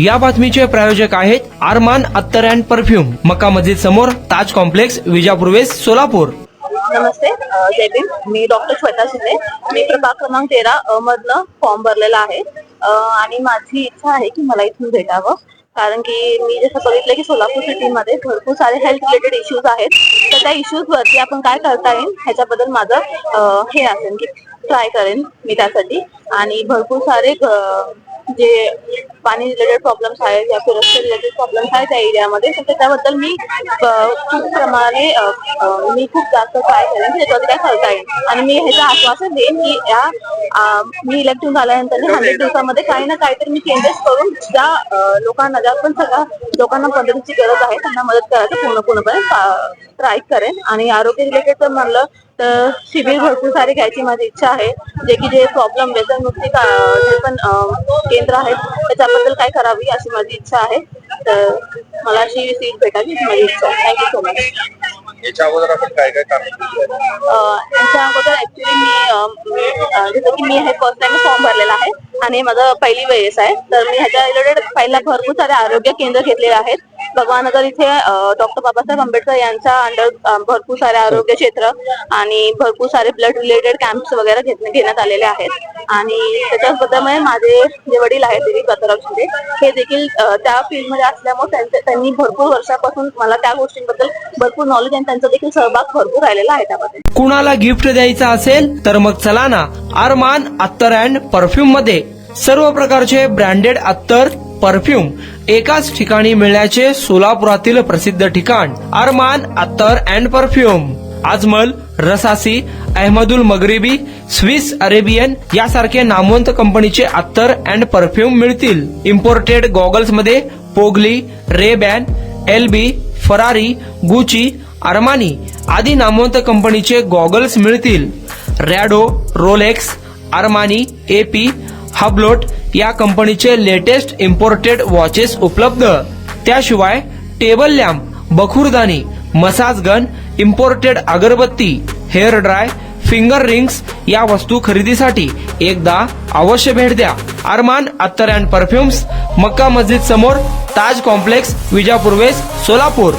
या बातमीचे प्रायोजक आहेत अरमान अत्तर अँड परफ्यूम, मक्का मस्जिद समोर, ताज कॉम्प्लेक्स, विजापूर वेस्ट, सोलापूर। नमस्ते, जय भीम। मी डॉक्टर श्वेता शिंदे। मी प्रभाग क्रमांक 13 मधनं फॉर्म भरलेला आहे आणि माझी इच्छा आहे की मला इथून भेटावं, कारण की मी जसं बघितलं की सोलापूर सिटीमध्ये भरपूर सारे हेल्थ रिलेटेड इश्यूज आहेत। तर त्या इश्यूज वरती आपण काय करता येईल ह्याच्याबद्दल माझं हे असेल की ट्राय करेन मी त्यासाठी। आणि भरपूर सारे जे पाणी रिलेटेड प्रॉब्लेम्स आहेत या फिर रस्ते रिलेटेड प्रॉब्लेम्स आहेत त्या एरियामध्ये, तर त्याच्याबद्दल मी खूप प्रमाणे मी खूप जास्त ट्राय करेन की त्याच्यावर काय करता येईल। आणि मी ह्याचं आश्वासन देईन की मी इलेक्शन झाल्यानंतर 100 दिवसामध्ये काही ना काहीतरी मी चेंजेस करून ज्या लोकांना, ज्या पण सगळ्या लोकांना मदतीची गरज आहे त्यांना मदत करायचं पूर्णपणे ट्राय करेन। आणि आरोग्य रिलेटेड जर म्हणलं तर शिबिर भरपूर सारे घ्यायची माझी इच्छा आहे, जे प्रॉब्लेम व्यसनमुक्ती जे पण केंद्र आहेत त्याच्याबद्दल काय करावी अशी माझी इच्छा आहे। तर मला अशी सीट भेटावी अशी माझी इच्छा आहे। Thank you so much. याच्या अगोदर आपण काय काय काम केलं? याच्या अगोदर ऍक्च्युली मी जसं की मी हे फर्स्ट टाइम फॉर्म भरलेला आहे आणि माझं पहिली वेळेस आहे, तर मी ह्याच्या रिलेटेड पहिला भरपूर सारे आरोग्य केंद्र घेतलेले आहेत। भगवाननगर इथे डॉक्टर बाबासाहेब आंबेडकर यांच्या अंडर भरपूर सारे आरोग्य क्षेत्र आणि भरपूर सारे ब्लड रिलेटेड कॅम्प्स वगैरे घेण्यात आलेले आहेत। आणि त्याच्याबद्दल माझे जे वडील आहेत दिलीप दत्तराव शिंदे, हे देखील त्या फील्डमध्ये असल्यामुळे त्यांनी भरपूर वर्षापासून मला त्या गोष्टींबद्दल भरपूर नॉलेज आणि त्यांचा देखील सहभाग भरपूर राहिलेला आहे त्यामध्ये। कुणाला गिफ्ट द्यायचं असेल तर मग चला ना अरमान अत्तर अँड परफ्यूम मध्ये। सर्व प्रकारचे ब्रँडेड अत्तर परफ्यूम एकाच ठिकाणी मिळण्याचे सोलापुरातील प्रसिद्ध ठिकाण Armaan Attar and perfume. Ajmal, Rasasi, Ahmed Al Maghribi, Swiss Arabian यासारखे नामवंत कंपनीचे अत्तर अँड परफ्यूम मिळतील। इम्पोर्टेड गॉगल्स मध्ये पोगली, रेबॅन, एलबी, फरारी, गुची, अरमानी आदी नामवंत कंपनीचे गॉगल्स मिळतील। Rado, Rolex, Armani, AP, Hublot या कंपनीचे लेटेस्ट इम्पोर्टेड वॉचेस उपलब्ध। त्याशिवाय टेबल लॅम्प, बखुरदानी, मसाज गन, इम्पोर्टेड अगरबत्ती, हेअर ड्राय, फिंगर रिंग्स या वस्तू खरेदीसाठी एकदा अवश्य भेट द्या अरमान अत्तर अँड परफ्यूम्स, मक्का मस्जिद समोर, ताज कॉम्प्लेक्स, विजापूर वेस्ट, सोलापूर।